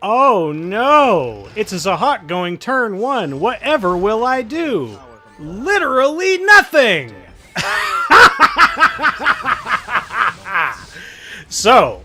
Oh no! It's a Zahhak going turn 1. Whatever will I do? Literally nothing! So,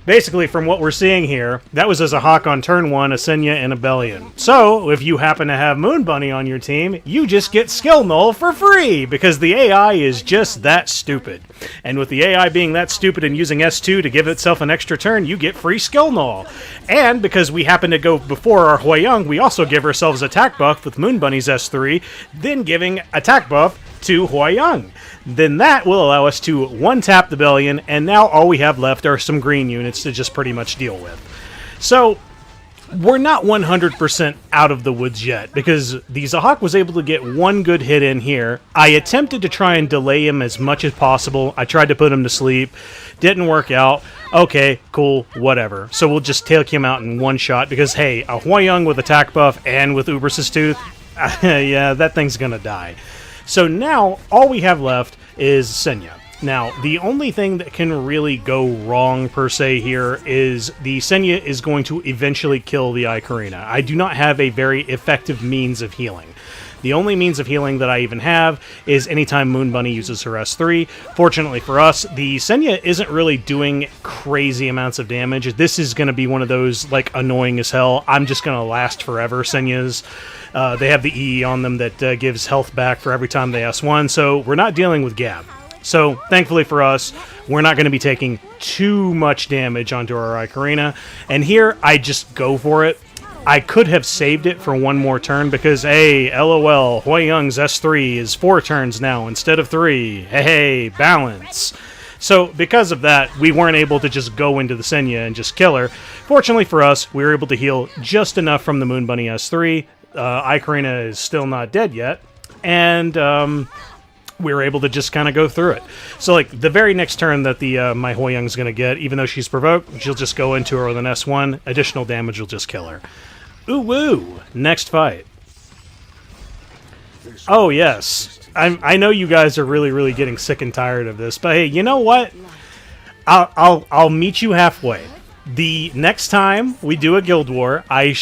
basically from what we're seeing here, that was a Zahhak on turn 1, a Senya, and a Belian. So, if you happen to have Moon Bunny on your team, you just get Skill Null for free, because the AI is just that stupid. And with the AI being that stupid and using S2 to give itself an extra turn, you get free Skill Null. And because we happen to go before our Hwayoung, we also give ourselves attack buff with Moon Bunny's S3, then giving attack buff to Hwayoung. Then that will allow us to one-tap the Belian, and now all we have left are some green units to just pretty much deal with. So, we're not 100% out of the woods yet, because the Zahhak was able to get one good hit in here. I attempted to try and delay him as much as possible. I tried to put him to sleep. Didn't work out. Okay, cool, whatever. So we'll just take him out in one shot, because hey, a Hwayoung with attack buff and with Uber's Tooth, yeah, that thing's gonna die. So now, all we have left is Senya. Now, the only thing that can really go wrong, per se, here is the Senya is going to eventually kill the ae-KARINA. I do not have a very effective means of healing. The only means of healing that I even have is anytime Moon Bunny uses her S3. Fortunately for us, the Senya isn't really doing crazy amounts of damage. This is going to be one of those, like, annoying as hell, I'm just going to last forever Senyas. They have the E on them that gives health back for every time they S1, so we're not dealing with Gab. So, thankfully for us, we're not going to be taking too much damage onto our ae-KARINA. And here, I just go for it. I could have saved it for one more turn because, hey, LOL, Hwayoung's S3 is 4 turns now instead of 3. Hey, balance. So, because of that, we weren't able to just go into the Senya and just kill her. Fortunately for us, we were able to heal just enough from the Moon Bunny S3. ae-KARINA is still not dead yet. And, we were able to just kind of go through it. So, like, the very next turn that the my Hwayoung's going to get, even though she's provoked, she'll just go into her with an S1. Additional damage will just kill her. Ooh, woo! Next fight. Oh, yes. I know you guys are really, really getting sick and tired of this, but hey, you know what? I'll meet you halfway. The next time we do a Guild War, I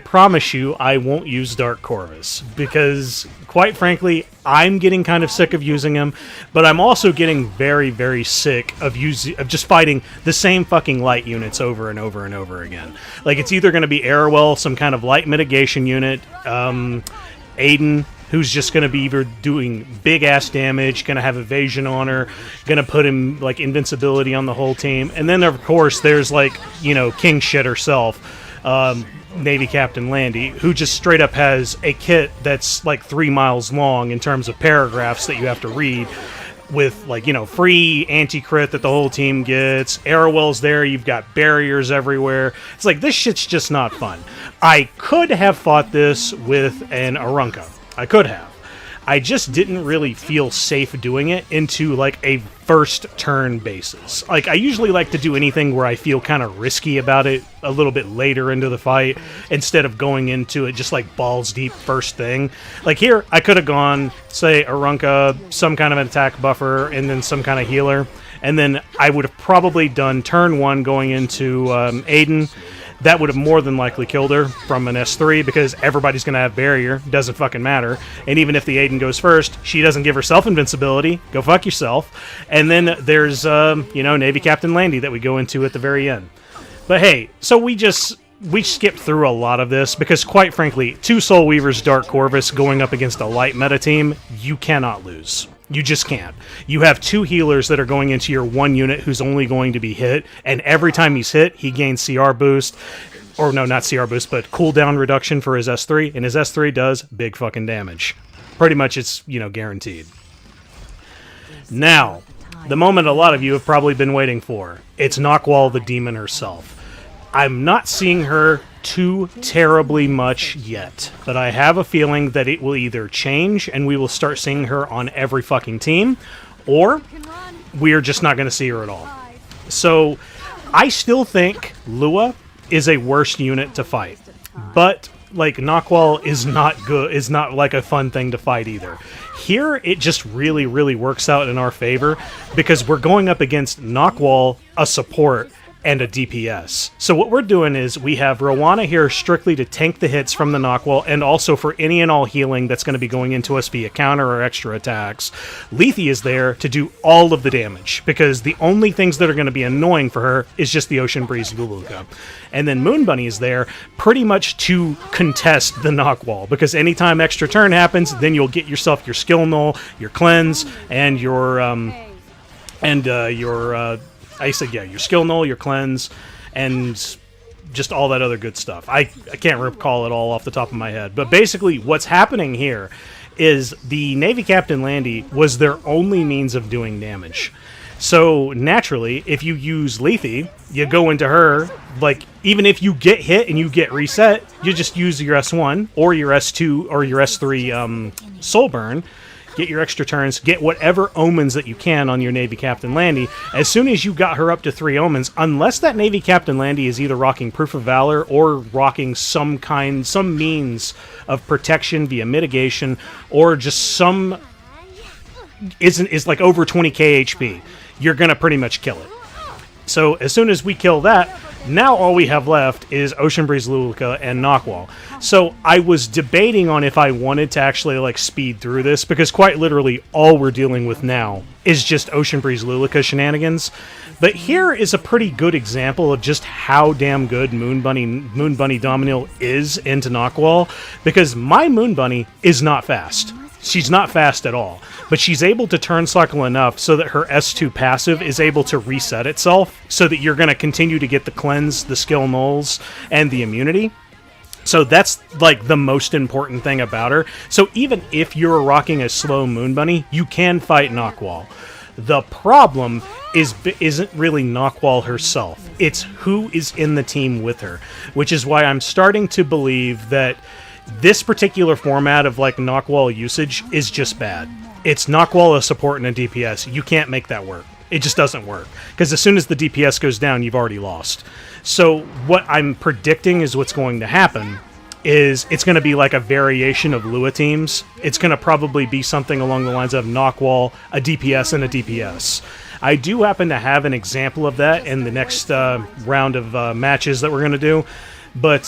promise you I won't use Dark Corvus, because, quite frankly, I'm getting kind of sick of using him, but I'm also getting very, very sick of just fighting the same fucking light units over and over and over again. Like, it's either going to be Arowell, some kind of light mitigation unit, Adin, who's just going to be either doing big-ass damage, going to have evasion on her, going to put him, like, invincibility on the whole team. And then, of course, there's, like, you know, king shit herself, Navy Captain Landy, who just straight up has a kit that's, like, 3 miles long in terms of paragraphs that you have to read, with, like, you know, free anti-crit that the whole team gets. Arowell's there, you've got barriers everywhere. It's like, this shit's just not fun. I could have fought this with an Arunka. I could have. I just didn't really feel safe doing it into, like, a first turn basis. Like, I usually like to do anything where I feel kind of risky about it a little bit later into the fight, instead of going into it just, like, balls deep first thing. Like, here, I could have gone, say, Arunka, some kind of an attack buffer, and then some kind of healer. And then I would have probably done turn 1 going into Adin. That would have more than likely killed her from an S3, because everybody's going to have barrier. Doesn't fucking matter. And even if the Adin goes first, she doesn't give herself invincibility. Go fuck yourself. And then there's, you know, Navy Captain Landy that we go into at the very end. But hey, so we skipped through a lot of this, because quite frankly, 2 Soul Weavers Dark Corvus going up against a light meta team, you cannot lose. You just can't. You have 2 healers that are going into your 1 unit who's only going to be hit, and every time he's hit, he gains CR boost. Or no, not CR boost, but cooldown reduction for his S3, and his S3 does big fucking damage. Pretty much it's, you know, guaranteed. Now, the moment a lot of you have probably been waiting for. It's Nahkwol the demon herself. I'm not seeing her too terribly much yet, but I have a feeling that it will either change and we will start seeing her on every fucking team, or we're just not going to see her at all. So I still think Lua is a worse unit to fight, but like Nahkwol is not good, is not like a fun thing to fight either. Here it just really, really works out in our favor, because we're going up against Nahkwol, a support, and a DPS. So what we're doing is we have Roana here strictly to tank the hits from the Nahkwol, and also for any and all healing that's going to be going into us via counter or extra attacks. Lethe is there to do all of the damage, because the only things that are going to be annoying for her is just the Ocean Breeze Luluca. And then Moon Bunny is there pretty much to contest the Nahkwol, because anytime extra turn happens, then you'll get yourself your skill null, your cleanse, and your your skill null, your cleanse, and just all that other good stuff. I can't recall it all off the top of my head. But basically, what's happening here is the Navy Captain Landy was their only means of doing damage. So, naturally, if you use Lethe, you go into her, like, even if you get hit and you get reset, you just use your S1 or your S2 or your S3 Soul Burn, get your extra turns, get whatever omens that you can on your Navy Captain Landy. As soon as you got her up to 3 omens, unless that Navy Captain Landy is either rocking Proof of Valor or rocking some means of protection via mitigation, or just some is like over 20k HP, you're gonna pretty much kill it. So as soon as we kill that, now all we have left is Ocean Breeze Luluca and Nahkwol. So I was debating on if I wanted to actually like speed through this, because quite literally all we're dealing with now is just Ocean Breeze Luluca shenanigans. But here is a pretty good example of just how damn good Moon Bunny Dominiel is into Nahkwol, because my Moon Bunny is not fast. She's not fast at all, but she's able to turn cycle enough so that her S2 passive is able to reset itself, so that you're going to continue to get the cleanse, the skill nulls, and the immunity. So that's like the most important thing about her. So even if you're rocking a slow Moon Bunny, you can fight Nahkwol. The problem isn't really Nahkwol herself. It's who is in the team with her, which is why I'm starting to believe that this particular format of like Nahkwol usage is just bad. It's Nahkwol, a support, and a DPS. You can't make that work. It just doesn't work. Because as soon as the DPS goes down, you've already lost. So what I'm predicting is what's going to happen is it's going to be like a variation of Lua teams. It's going to probably be something along the lines of Nahkwol, a DPS, and a DPS. I do happen to have an example of that in the next round of matches that we're going to do. But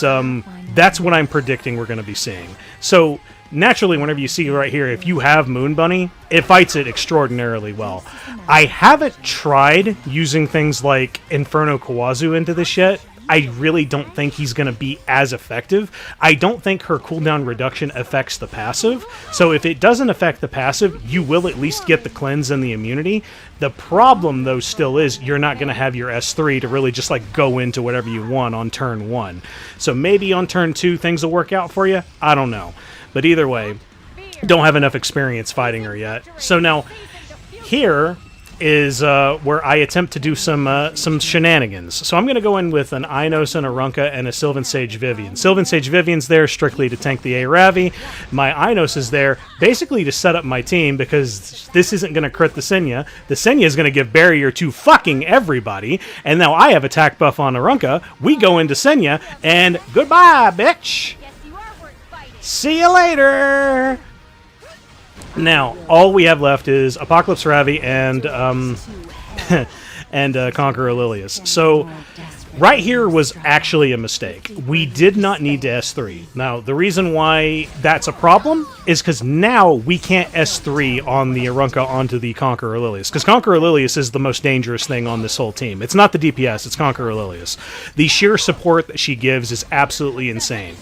that's what I'm predicting we're going to be seeing. So naturally, whenever you see right here, if you have Moon Bunny, it fights it extraordinarily well. I haven't tried using things like Inferno Kawazu into this yet. I really don't think he's going to be as effective. I don't think her cooldown reduction affects the passive. So if it doesn't affect the passive, you will at least get the cleanse and the immunity. The problem, though, still is you're not going to have your S3 to really just like go into whatever you want on turn 1. So maybe on turn 2 things will work out for you. I don't know. But either way, don't have enough experience fighting her yet. So now, here is where I attempt to do some shenanigans. So I'm going to go in with an Ainos and Arunka and a Sylvan Sage Vivian. Sylvan Sage Vivian's there strictly to tank the Ravi. My Ainos is there basically to set up my team, because this isn't going to crit the Senya. The Senya is going to give barrier to fucking everybody, and now I have attack buff on Arunka. We go into Senya, and goodbye, bitch! See you later! Now, all we have left is Apocalypse Ravi and and Conqueror Lilias. So, right here was actually a mistake. We did not need to S3. Now, the reason why that's a problem is because now we can't S3 on the Arunka onto the Conqueror Lilias, because Conqueror Lilias is the most dangerous thing on this whole team. It's not the DPS, it's Conqueror Lilias. The sheer support that she gives is absolutely insane.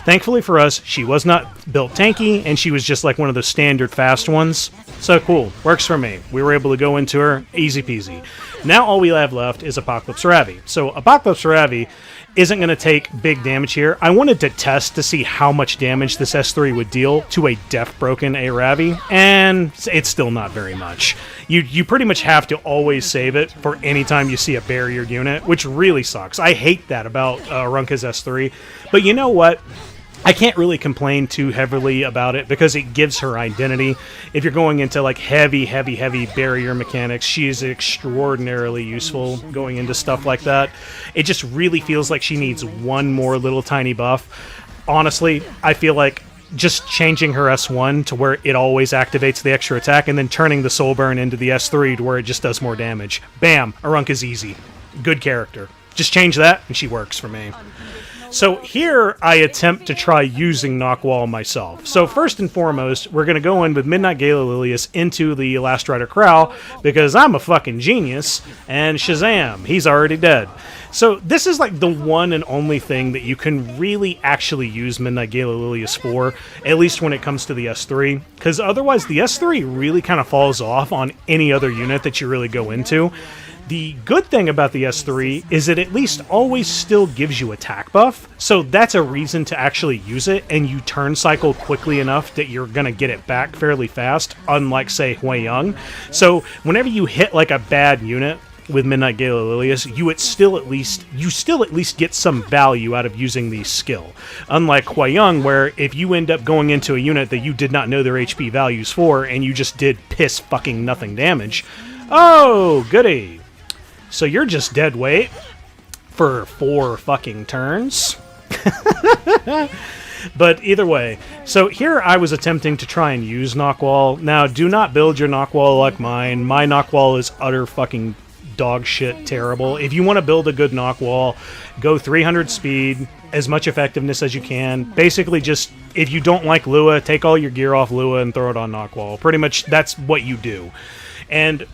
Thankfully for us, she was not built tanky, and she was just like one of the standard fast ones. So cool, works for me. We were able to go into her, easy peasy. Now all we have left is Apocalypse Ravi. So Apocalypse Ravi isn't going to take big damage here. I wanted to test to see how much damage this S3 would deal to a death broken Ravi, and it's still not very much. You pretty much have to always save it for any time you see a barriered unit, which really sucks. I hate that about Arunka's S3, but you know what? I can't really complain too heavily about it, because it gives her identity. If you're going into like heavy barrier mechanics, she is extraordinarily useful going into stuff like that. It just really feels like she needs one more little tiny buff. Honestly, I feel like just changing her S1 to where it always activates the extra attack, and then turning the soul burn into the S3 to where it just does more damage. Bam! Arunka's easy. Good character. Just change that, and she works for me. So here, I attempt to try using Nahkwol myself. So first and foremost, we're going to go in with Midnight Gala Lilias into the Last Rider Krau, because I'm a fucking genius, and Shazam, he's already dead. So this is like the one and only thing that you can really actually use Midnight Gala Lilias for, at least when it comes to the S3, because otherwise the S3 really kind of falls off on any other unit that you really go into. The good thing about the S3 is it at least always still gives you attack buff, so that's a reason to actually use it, and you turn cycle quickly enough that you're going to get it back fairly fast, unlike, say, Hwayoung. So whenever you hit like a bad unit with Midnight Gala Lilias, you still at least get some value out of using the skill. Unlike Hwayoung, where if you end up going into a unit that you did not know their HP values for, and you just did piss fucking nothing damage, oh, goody. So you're just dead weight for 4 fucking turns. But either way, so here I was attempting to try and use Nahkwol. Now, do not build your Nahkwol like mine. My Nahkwol is utter fucking dog shit terrible. If you want to build a good Nahkwol, go 300 speed, as much effectiveness as you can. Basically just, if you don't like Lua, take all your gear off Lua and throw it on Nahkwol. Pretty much that's what you do. And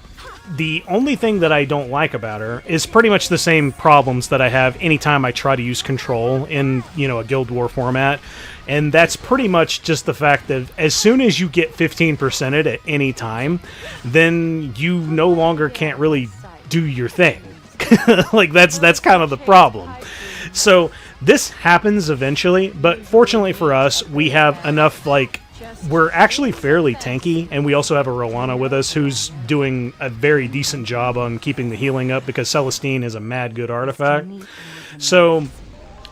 the only thing that I don't like about her is pretty much the same problems that I have anytime I try to use control in, a Guild War format. And that's pretty much just the fact that as soon as you get 15%ed at any time, then you no longer can't really do your thing. Like, that's kind of the problem. So this happens eventually, but fortunately for us, we have enough, we're actually fairly tanky, and we also have a Roana with us who's doing a very decent job on keeping the healing up, because Celestine is a mad good artifact. So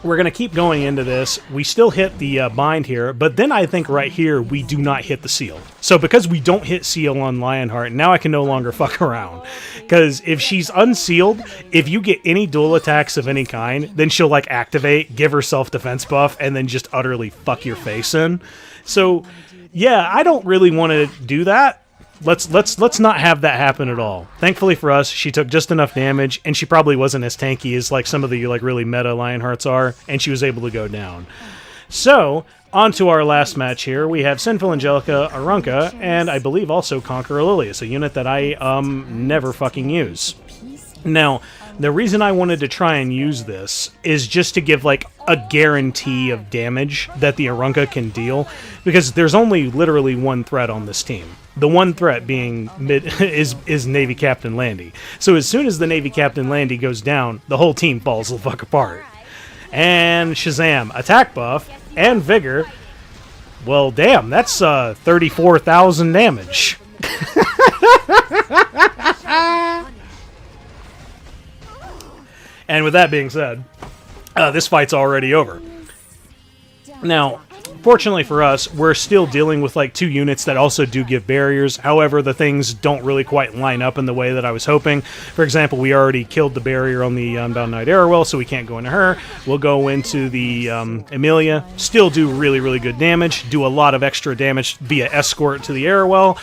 we're going to keep going into this. We still hit the bind here, but then I think right here we do not hit the seal. So because we don't hit seal on Lionheart, now I can no longer fuck around. Because if she's unsealed, if you get any dual attacks of any kind, then she'll activate, give her self-defense buff, and then just utterly fuck your face in. So yeah, I don't really want to do that. Let's not have that happen at all. Thankfully for us, she took just enough damage, and she probably wasn't as tanky as some of the really meta Lionhearts are, and she was able to go down. So, on to our last match here. We have Sinful, Angelica, Arunka, and I believe also Conqueror Lilias, a unit that I never fucking use. Now, the reason I wanted to try and use this is just to give a guarantee of damage that the Arunka can deal, because there's only literally one threat on this team. The one threat being is Navy Captain Landy. So as soon as the Navy Captain Landy goes down, the whole team falls the fuck apart. And Shazam, attack buff and vigor. Well, damn, that's 34,000 damage. And with that being said, this fight's already over. Now, fortunately for us, we're still dealing with 2 units that also do give barriers. However, the things don't really quite line up in the way that I was hoping. For example, we already killed the barrier on the Unbound Knight Arowell, so we can't go into her. We'll go into the Emilia, still do really, really good damage, do a lot of extra damage via escort to the Arowell,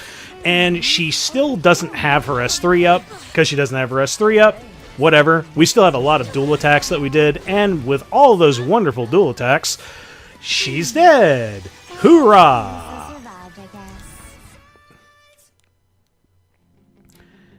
and she still doesn't have her S3 up. Because she doesn't have her S3 up, whatever. We still have a lot of dual attacks that we did, and with all those wonderful dual attacks, she's dead! Hoorah!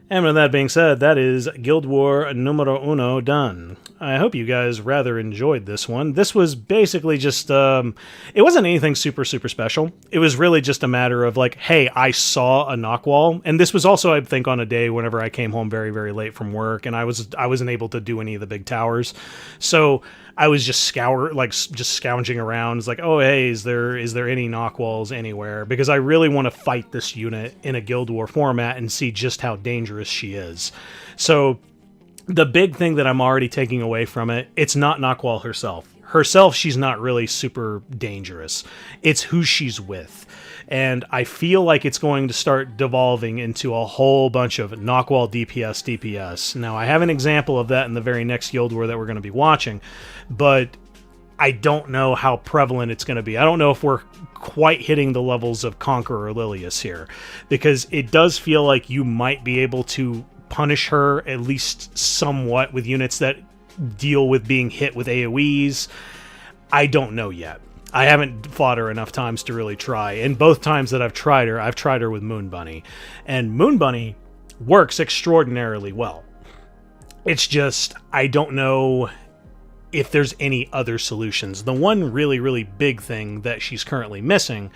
And with that being said, that is Guild War numero uno done. I hope you guys rather enjoyed this one. This was basically just, it wasn't anything super, super special. It was really just a matter of hey, I saw a Nahkwol, and this was also, I think, on a day whenever I came home very, very late from work, and I wasn't able to do any of the big towers. So I was just scounging around. It's oh, hey, is there any Nahkwols anywhere? Because I really want to fight this unit in a Guild War format and see just how dangerous she is. So the big thing that I'm already taking away from it, it's not Nahkwol herself. Herself, she's not really super dangerous. It's who she's with. And I feel like it's going to start devolving into a whole bunch of Nahkwol DPS. Now, I have an example of that in the very next Guild War that we're going to be watching, but I don't know how prevalent it's going to be. I don't know if we're quite hitting the levels of Conqueror Lilias here, because it does feel like you might be able to punish her at least somewhat with units that deal with being hit with AoEs? I don't know yet. I haven't fought her enough times to really try, and both times that I've tried her with Moon Bunny, and Moon Bunny works extraordinarily well. It's just, I don't know if there's any other solutions. The one really, really big thing that she's currently missing,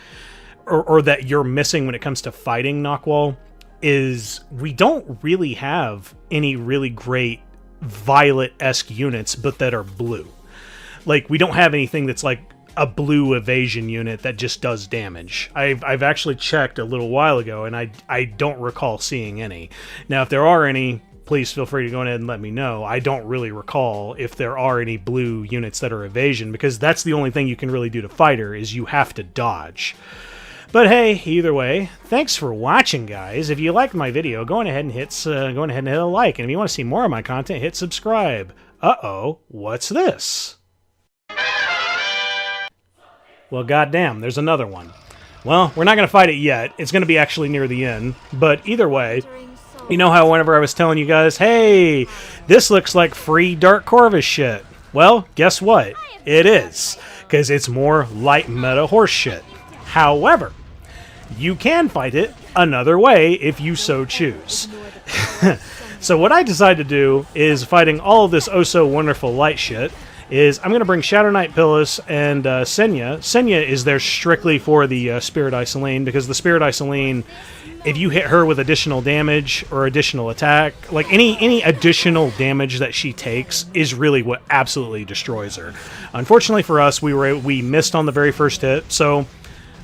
or that you're missing when it comes to fighting Nahkwol, is we don't really have any really great Violet-esque units, but that are blue. Like, we don't have anything that's like a blue evasion unit that just does damage. I've actually checked a little while ago, and I don't recall seeing any. Now, if there are any, please feel free to go ahead and let me know. I don't really recall if there are any blue units that are evasion, because that's the only thing you can really do to fight her, is you have to dodge. But hey, either way, thanks for watching, guys. If you liked my video, go ahead and hit a like, and if you want to see more of my content, hit subscribe. Uh-oh, what's this? Well, goddamn, there's another one. Well, we're not going to fight it yet. It's going to be actually near the end. But either way, you know how whenever I was telling you guys, hey, this looks like free Dark Corvus shit. Well, guess what? It is. Because it's more light meta horse shit. However, you can fight it another way if you so choose. So what I decided to do is, fighting all of this oh-so-wonderful light shit, is I'm going to bring Shadow Knight Pilis and Senya. Senya is there strictly for the Spirit Isolene, because the Spirit Isolene, if you hit her with additional damage or additional attack, like any additional damage that she takes is really what absolutely destroys her. Unfortunately for us, we missed on the very first hit, so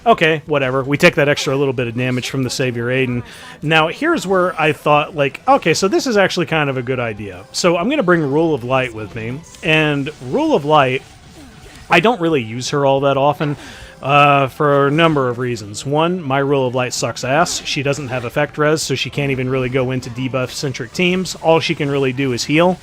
okay, whatever. We take that extra little bit of damage from the Savior Adin. Now, here's where I thought, like, okay, so this is actually kind of a good idea. So I'm going to bring Rule of Light with me. And Rule of Light, I don't really use her all that often for a number of reasons. One, my Rule of Light sucks ass. She doesn't have effect res, so she can't even really go into debuff-centric teams. All she can really do is heal.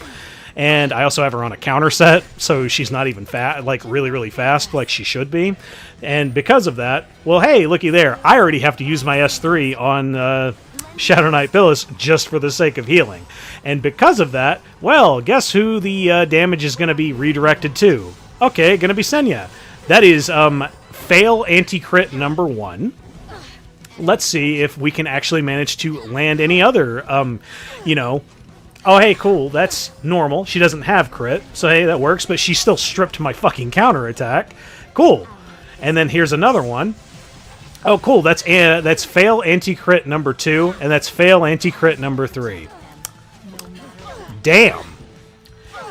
And I also have her on a counter set, so she's not even really, really fast like she should be. And because of that, well, hey, looky there. I already have to use my S3 on Shadow Knight Pilis just for the sake of healing. And because of that, well, guess who the damage is going to be redirected to? Okay, going to be Senya. That is fail anti-crit number 1. Let's see if we can actually manage to land any other, oh, hey, cool, that's normal. She doesn't have crit, so hey, that works, but she still stripped my fucking counterattack. Cool. And then here's another one. Oh, cool, that's fail anti-crit number 2, and that's fail anti-crit number 3. Damn.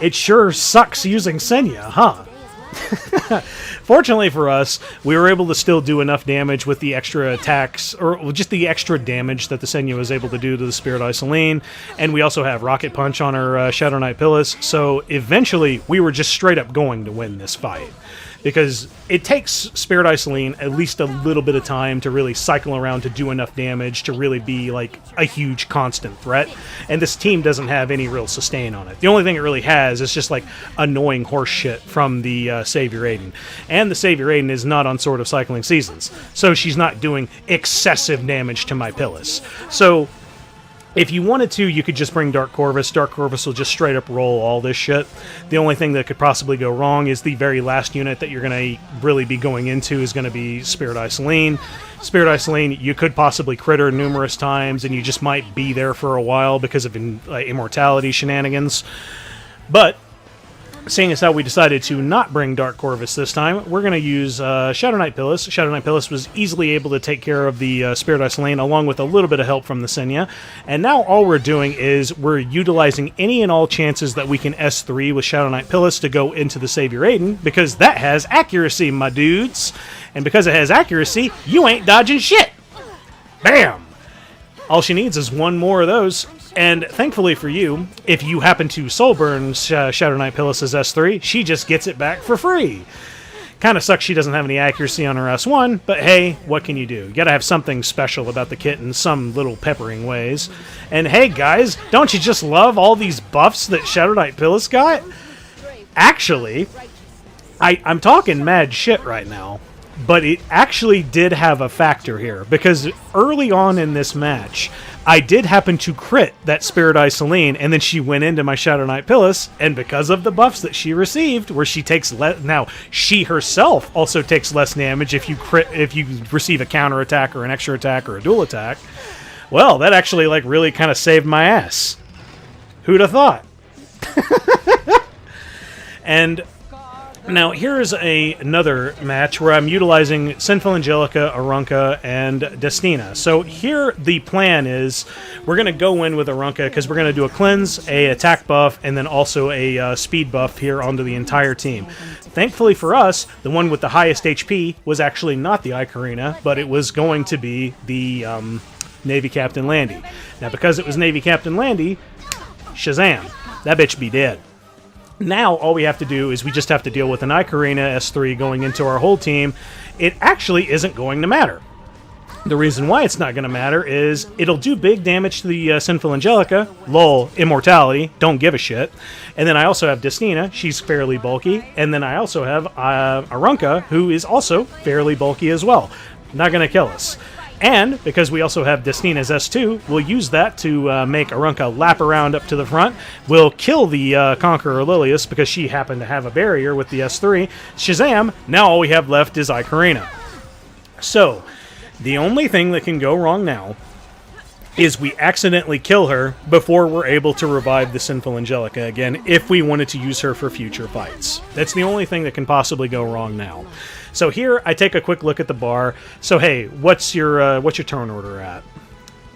It sure sucks using Senya, huh? Fortunately for us, we were able to still do enough damage with the extra attacks, or just the extra damage that the Senya was able to do to the Spirit Isolene, and we also have Rocket Punch on our Shadow Knight Pilis, so eventually we were just straight up going to win this fight. Because it takes Spirit Isolene at least a little bit of time to really cycle around to do enough damage to really be like a huge constant threat, and this team doesn't have any real sustain on it. The only thing it really has is just like annoying horse shit from the Savior Adin. And the Savior Adin is not on Sword of Cycling Seasons, so she's not doing excessive damage to my Pilis. So if you wanted to, you could just bring Dark Corvus. Dark Corvus will just straight up roll all this shit. The only thing that could possibly go wrong is the very last unit that you're going to really be going into is going to be Spirit Isolene. Spirit Isolene, you could possibly crit her numerous times, and you just might be there for a while because of immortality shenanigans. But seeing as how we decided to not bring Dark Corvus this time, we're going to use Shadow Knight Pilis. Shadow Knight Pilis was easily able to take care of the Spirit Isolene, along with a little bit of help from the Senya. And now all we're doing is we're utilizing any and all chances that we can S3 with Shadow Knight Pilis to go into the Savior Adin, because that has accuracy, my dudes. And because it has accuracy, you ain't dodging shit. Bam! All she needs is one more of those. And thankfully for you, if you happen to Soulburn Shadow Knight Pilis' S3, she just gets it back for free. Kind of sucks she doesn't have any accuracy on her S1, but hey, what can you do? You gotta have something special about the kit in some little peppering ways. And hey guys, don't you just love all these buffs that Shadow Knight Pilis got? Actually, I'm talking mad shit right now. But it actually did have a factor here, because early on in this match, I did happen to crit that Spirit Eye Selene, and then she went into my Shadow Knight Pilis, and because of the buffs that she received, where she takes now she herself also takes less damage if you receive a counter attack or an extra attack or a dual attack. Well, that actually like really kind of saved my ass. Who'd have thought? And now here's another match where I'm utilizing Sinful, Angelica, Arunka, and Destina. So here the plan is we're going to go in with Arunka because we're going to do a cleanse, a attack buff, and then also a speed buff here onto the entire team. Thankfully for us, the one with the highest HP was actually not the ae-KARINA, but it was going to be the Navy Captain Landy. Now because it was Navy Captain Landy, Shazam, that bitch be dead. Now, all we have to do is we just have to deal with an ae-KARINA S3 going into our whole team. It actually isn't going to matter. The reason why it's not going to matter is it'll do big damage to the Sinful Angelica. Lol, immortality, don't give a shit. And then I also have Destina, she's fairly bulky. And then I also have Arunka, who is also fairly bulky as well. Not going to kill us. And because we also have Destina's S2, we'll use that to make Arunka lap around up to the front. We'll kill the Conqueror Lilias because she happened to have a barrier with the S3. Shazam! Now all we have left is ae-KARINA. So, the only thing that can go wrong now is we accidentally kill her before we're able to revive the Sinful Angelica again if we wanted to use her for future fights. That's the only thing that can possibly go wrong now. So here, I take a quick look at the bar. So hey, what's your turn order at?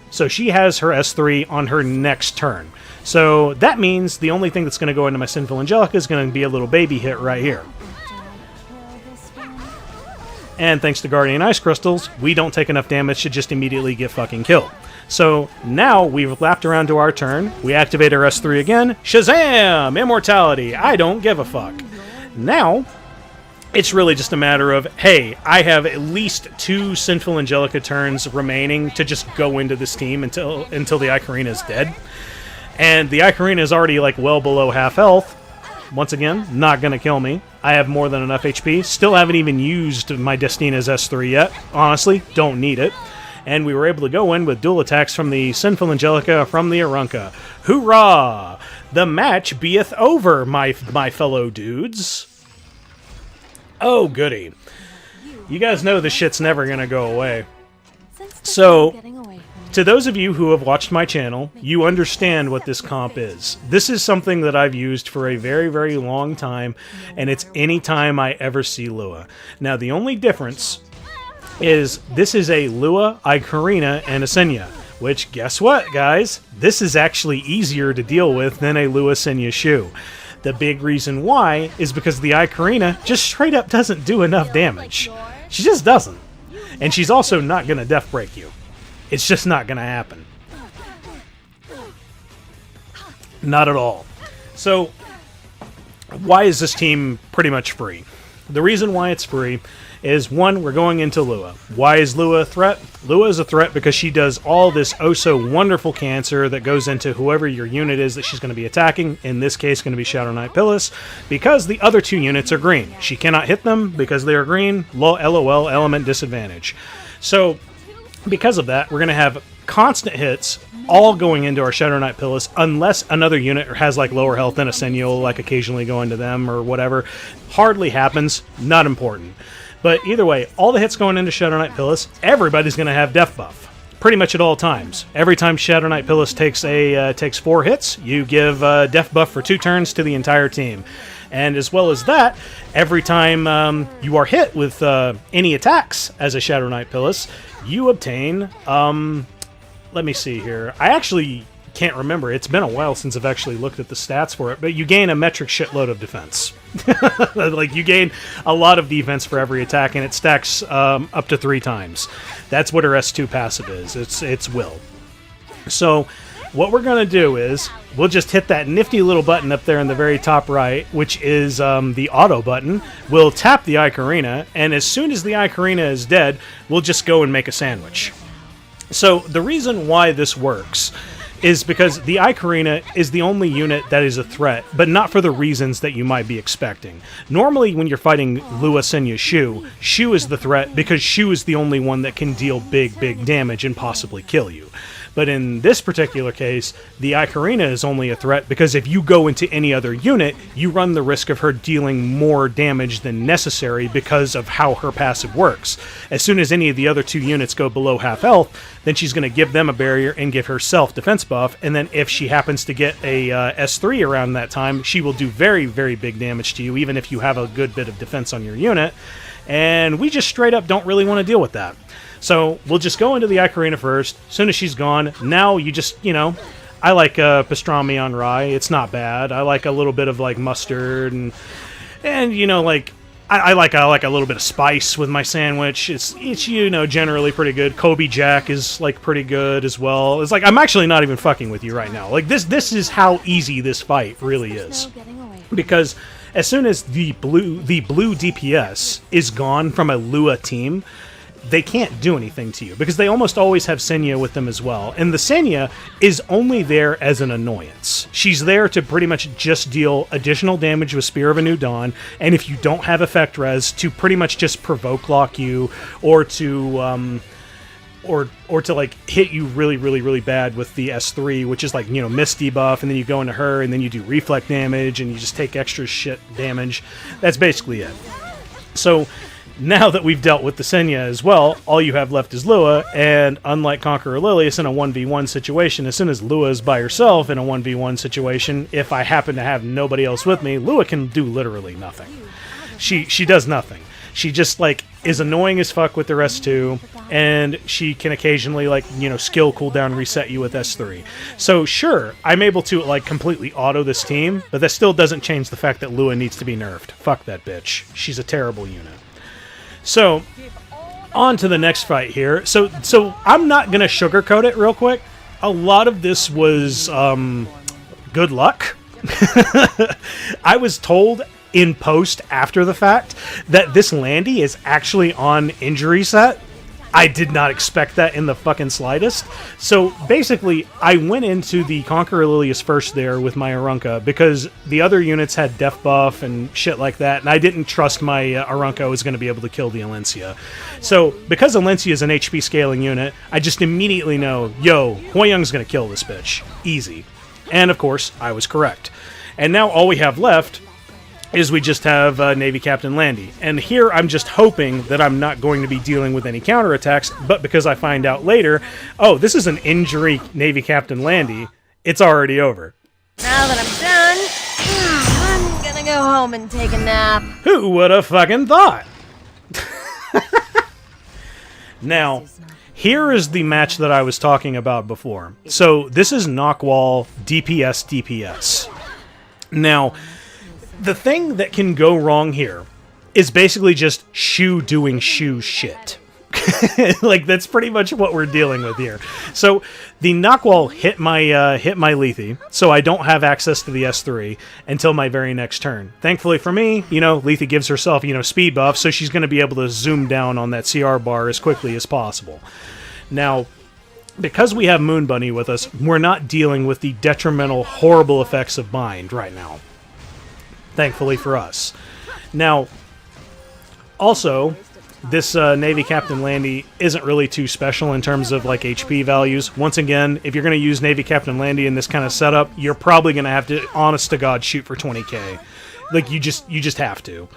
So she has her S3 on her next turn. So that means the only thing that's going to go into my Sinful Angelica is going to be a little baby hit right here. And thanks to Guardian Ice Crystals, we don't take enough damage to just immediately get fucking killed. So now we've lapped around to our turn. We activate our S3 again. Shazam! Immortality! I don't give a fuck. Now, it's really just a matter of, hey, I have at least 2 Sinful Angelica turns remaining to just go into this team until the ae-KARINA is dead. And the ae-KARINA is already like well below half health. Once again, not going to kill me. I have more than enough HP. Still haven't even used my Destina's S3 yet. Honestly, don't need it. And we were able to go in with dual attacks from the Sinful Angelica from the Arunka. Hoorah! The match beeth over, my fellow dudes. Oh, goody. You guys know this shit's never going to go away. So, to those of you who have watched my channel, you understand what this comp is. This is something that I've used for a very, very long time, and it's any time I ever see Lua. Now, the only difference is this is a Lua, ae-KARINA, and a Senya, which, guess what, guys? This is actually easier to deal with than a Lua Senya Shu. The big reason why is because the ae-KARINA just straight up doesn't do enough damage. She just doesn't. And she's also not going to death break you. It's just not going to happen. Not at all. So, why is this team pretty much free? The reason why it's free is, one, we're going into Lua. Why is Lua a threat? Lua is a threat because she does all this oh-so-wonderful cancer that goes into whoever your unit is that she's going to be attacking. In this case, going to be Shadow Knight Pilis, because the other 2 units are green. She cannot hit them because they are green. LOL, element disadvantage. So, because of that, we're going to have constant hits all going into our Shadow Knight Pilis, unless another unit has like lower health than a Senya will like occasionally go into them or whatever. Hardly happens. Not important. But either way, all the hits going into Shadow Knight Pilis, everybody's going to have death buff. Pretty much at all times. Every time Shadow Knight Pilis takes 4 hits, you give death buff for 2 turns to the entire team. And as well as that, every time you are hit with any attacks as a Shadow Knight Pilis, you obtain, let me see here. I actually can't remember. It's been a while since I've actually looked at the stats for it, but you gain a metric shitload of defense. Like, you gain a lot of defense for every attack, and it stacks up to 3 times. That's what her S2 passive is. It's will. So, what we're going to do is, we'll just hit that nifty little button up there in the very top right, which is the auto button. We'll tap the ae-KARINA, and as soon as the ae-KARINA is dead, we'll just go and make a sandwich. So, the reason why this works is because the ae-KARINA is the only unit that is a threat, but not for the reasons that you might be expecting. Normally, when you're fighting Lua, Senya, Shu is the threat because Shu is the only one that can deal big damage and possibly kill you. But in this particular case, the ae-KARINA is only a threat because if you go into any other unit, you run the risk of her dealing more damage than necessary because of how her passive works. As soon as any of the other two units go below half health, then she's going to give them a barrier and give herself defense buff, and then if she happens to get a S3 around that time, she will do very big damage to you, even if you have a good bit of defense on your unit, and we just straight up don't really want to deal with that. So we'll just go into the ae-KARINA first. As soon as she's gone, now you just, I like pastrami on rye. It's not bad. I like a little bit of like mustard and I like a little bit of spice with my sandwich. It's generally pretty good. Kobe Jack is like pretty good as well. It's like I'm actually not even fucking with you right now. Like this is how easy this fight really is. Because as soon as the blue DPS is gone from a Lua team, they can't do anything to you, because they almost always have Senya with them as well. And the Senya is only there as an annoyance. She's there to pretty much just deal additional damage with Spear of a New Dawn, and if you don't have effect res, to pretty much just provoke lock you, or to like hit you really bad with the S3, which is like, mist debuff, and then you go into her, and then you do reflect damage, and you just take extra shit damage. That's basically it. So now that we've dealt with the Senya as well, all you have left is Lua, and unlike Conqueror Lilias in a 1v1 situation, as soon as Lua is by herself in a 1v1 situation, if I happen to have nobody else with me, Lua can do literally nothing. She does nothing. She just, like, is annoying as fuck with the rest too, and she can occasionally, like, skill cooldown reset you with S3. So, sure, I'm able to, like, completely auto this team, but that still doesn't change the fact that Lua needs to be nerfed. Fuck that bitch. She's a terrible unit. So, on to the next fight here. So I'm not going to sugarcoat it real quick. A lot of this was good luck. I was told in post after the fact that this Landy is actually on injury set. I did not expect that in the fucking slightest. So basically, I went into the Conqueror Lilias first there with my Arunka because the other units had def buff and shit like that, and I didn't trust my Arunka was going to be able to kill the Alencia. So because Alencia is an HP scaling unit, I just immediately know, Hwayoung's going to kill this bitch. Easy. And of course, I was correct. And now all we have left is we just have Navy Captain Landy. And here I'm just hoping that I'm not going to be dealing with any counterattacks, but because I find out later, oh, this is an injury Navy Captain Landy, it's already over. Now that I'm done, I'm gonna go home and take a nap. Who would have fucking thought? Now, here is the match that I was talking about before. So this is Nahkwol DPS. Now, the thing that can go wrong here is basically just Shu doing Shu shit. Like, that's pretty much what we're dealing with here. So, the Nahkwol hit my Lethe, so I don't have access to the S3 until my very next turn. Thankfully for me, Lethe gives herself, speed buff, so she's going to be able to zoom down on that CR bar as quickly as possible. Now, because we have Moon Bunny with us, we're not dealing with the detrimental, horrible effects of Bind right now. Thankfully for us. Now, also, this Navy Captain Landy isn't really too special in terms of like HP values. Once again, if you're going to use Navy Captain Landy in this kind of setup, you're probably going to have to, honest to God, shoot for 20k. Like, you just have to.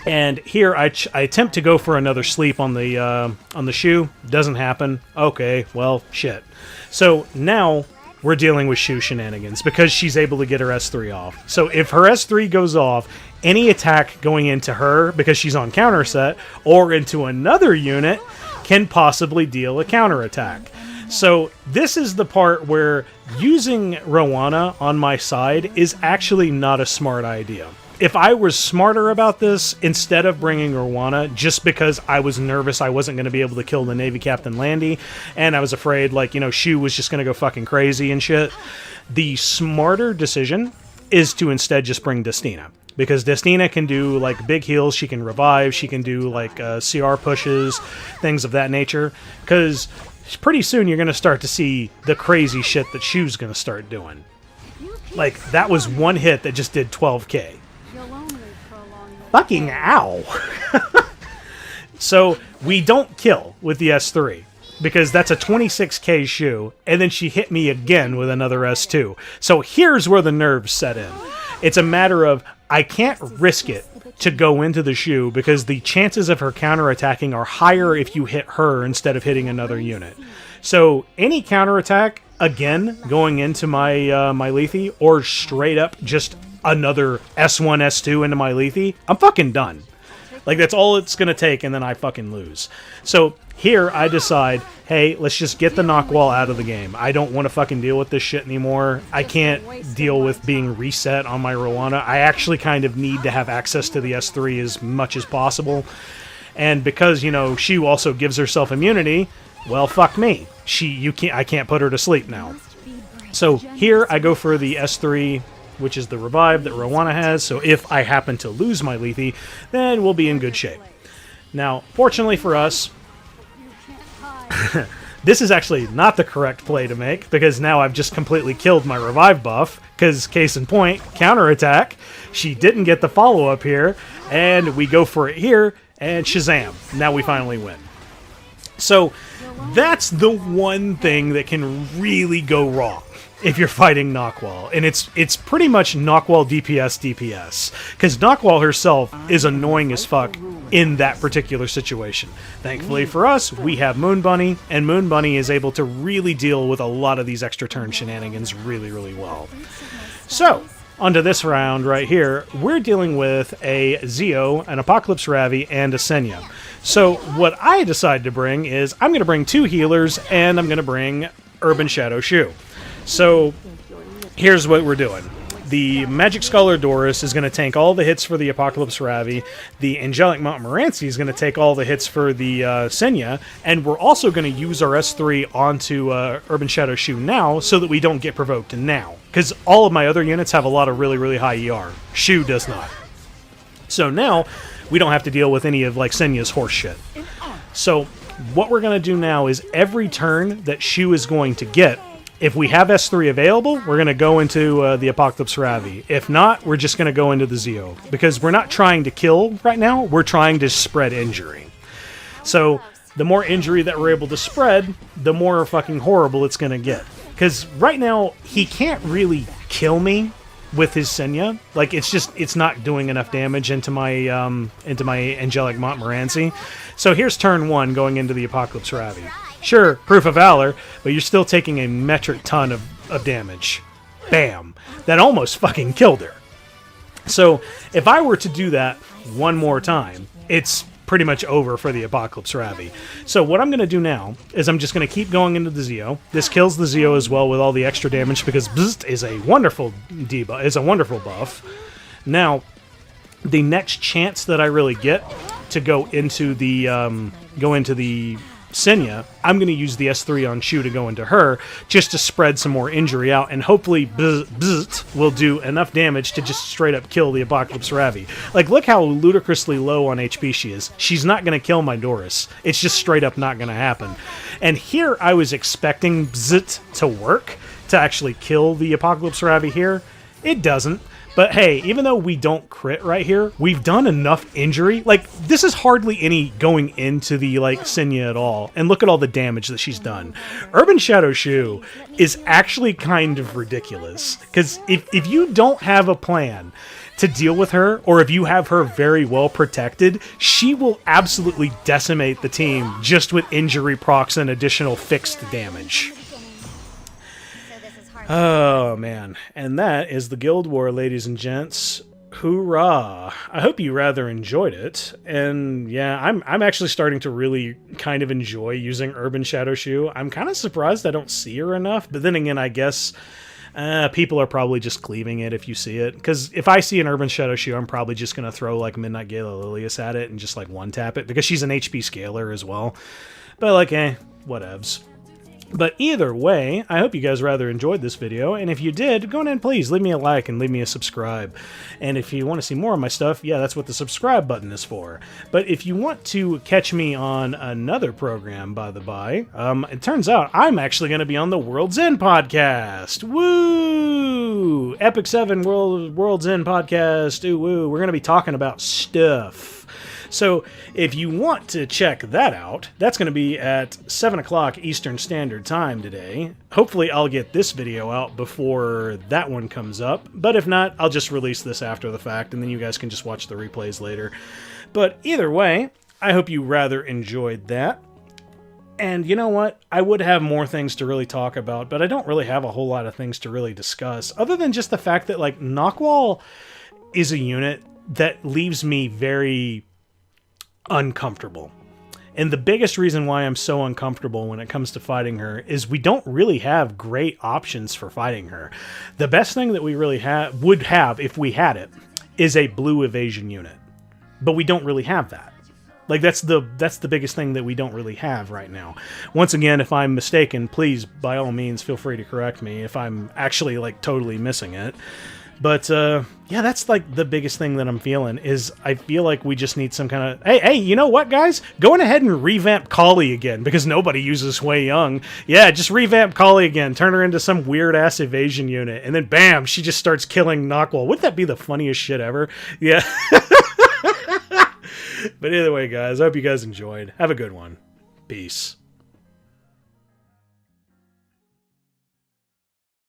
And here I attempt to go for another sleep on the Shu. Doesn't happen. Okay, well, shit. So now we're dealing with Shu shenanigans because she's able to get her S3 off. So if her S3 goes off, any attack going into her, because she's on counter set, or into another unit, can possibly deal a counter attack. So this is the part where using Roana on my side is actually not a smart idea. If I was smarter about this, instead of bringing Roana, just because I was nervous I wasn't going to be able to kill the Navy Captain Landy, and I was afraid, like, Shu was just going to go fucking crazy and shit, the smarter decision is to instead just bring Destina. Because Destina can do, like, big heals, she can revive, she can do, like, CR pushes, things of that nature. Because pretty soon you're going to start to see the crazy shit that Shu's going to start doing. Like, that was one hit that just did 12k. Fucking ow! So, we don't kill with the S3, because that's a 26k Shu, and then she hit me again with another S2. So here's where the nerves set in. It's a matter of, I can't risk it to go into the Shu, because the chances of her counterattacking are higher if you hit her instead of hitting another unit. So any counterattack, again, going into my my Lethe, or straight up just another S1, S2 into my Lethe, I'm fucking done. Like, that's all it's going to take, and then I fucking lose. So here I decide, hey, let's just get the Nahkwol out of the game. I don't want to fucking deal with this shit anymore. I can't deal with being reset on my Roana. I actually kind of need to have access to the S3 as much as possible. And because, you know, she also gives herself immunity, well, fuck me. I can't put her to sleep now. So here I go for the S3, which is the revive that Roana has, so if I happen to lose my Lethe, then we'll be in good shape. Now, fortunately for us, this is actually not the correct play to make, because now I've just completely killed my revive buff, because case in point, counterattack, she didn't get the follow-up here, and we go for it here, and shazam, now we finally win. So, that's the one thing that can really go wrong if you're fighting Nahkwol, and it's pretty much Nahkwol DPS, because Nahkwol herself is annoying as fuck in that particular situation. Thankfully for us, we have Moon Bunny, and Moon Bunny is able to really deal with a lot of these extra turn shenanigans really, really well. So, onto this round right here, we're dealing with a Zio, an Apocalypse Ravi, and a Senya. So, what I decided to bring is, I'm going to bring 2 healers, and I'm going to bring Urban Shadow Shu. So, here's what we're doing. The Magic Scholar Doris is going to tank all the hits for the Apocalypse Ravi. The Angelic Montmorency is going to take all the hits for the Senya. And we're also going to use our S3 onto Urban Shadow Shu now, so that we don't get provoked now. Because all of my other units have a lot of really, really high ER. Shu does not. So now, we don't have to deal with any of, like, Senya's horse shit. So, what we're going to do now is every turn that Shu is going to get, if we have S3 available, we're going to go into the Apocalypse Ravi. If not, we're just going to go into the Zio. Because we're not trying to kill right now, we're trying to spread injury. So, the more injury that we're able to spread, the more fucking horrible it's going to get. Because right now, he can't really kill me with his Senya. Like, it's not doing enough damage into my Angelic Montmorency. So here's turn 1 going into the Apocalypse Ravi. Sure, Proof of Valor, but you're still taking a metric ton of damage. Bam. That almost fucking killed her. So, if I were to do that one more time, it's pretty much over for the Apocalypse Ravi. So what I'm going to do now is I'm just going to keep going into the Zio. This kills the Zio as well with all the extra damage, because Bzzzt is a wonderful debuff, is a wonderful buff. Now, the next chance that I really get to go into the Senya, I'm going to use the S3 on Shu to go into her, just to spread some more injury out, and hopefully Bzzzt will do enough damage to just straight up kill the Apocalypse Ravi. Like, look how ludicrously low on HP she is. She's not going to kill my Doris. It's just straight up not going to happen. And here I was expecting Bzzzt to work, to actually kill the Apocalypse Ravi here. It doesn't. But hey, even though we don't crit right here, we've done enough injury. Like, this is hardly any going into the, like, Senya at all. And look at all the damage that she's done. Urban Shadow Shu is actually kind of ridiculous. Because if you don't have a plan to deal with her, or if you have her very well protected, she will absolutely decimate the team just with injury procs and additional fixed damage. Oh, man. And that is the Guild War, ladies and gents. Hoorah! I hope you rather enjoyed it. And yeah, I'm actually starting to really kind of enjoy using Urban Shadow Shu. I'm kind of surprised I don't see her enough, but then again, I guess people are probably just cleaving it if you see it. Because if I see an Urban Shadow Shu, I'm probably just going to throw like Midnight Gala Lilias at it and just like one-tap it, because she's an HP scaler as well. But like, whatevs. But either way, I hope you guys rather enjoyed this video, and if you did, go ahead and please leave me a like and leave me a subscribe. And if you want to see more of my stuff, yeah, that's what the subscribe button is for. But if you want to catch me on another program, by the by, it turns out I'm actually going to be on the World's End podcast. Woo! Epic 7 World's End podcast. Ooh, woo. We're going to be talking about stuff. So, if you want to check that out, that's going to be at 7 o'clock Eastern Standard Time today. Hopefully, I'll get this video out before that one comes up. But if not, I'll just release this after the fact, and then you guys can just watch the replays later. But either way, I hope you rather enjoyed that. And you know what? I would have more things to really talk about, but I don't really have a whole lot of things to really discuss, other than just the fact that, like, Nahkwol is a unit that leaves me very uncomfortable. And the biggest reason why I'm so uncomfortable when it comes to fighting her is we don't really have great options for fighting her. The best thing that we really would have if we had it is a blue evasion unit. But we don't really have that. Like, that's the biggest thing that we don't really have right now. Once again, if I'm mistaken, please, by all means, feel free to correct me if I'm actually, like, totally missing it. But, yeah, that's, like, the biggest thing that I'm feeling, is I feel like we just need some kind of... Hey, you know what, guys? Go ahead and revamp Kali again, because nobody uses Hwayoung. Yeah, just revamp Kali again, turn her into some weird-ass evasion unit, and then bam, she just starts killing Nahkwol. Wouldn't that be the funniest shit ever? Yeah. But either way, guys, I hope you guys enjoyed. Have a good one. Peace.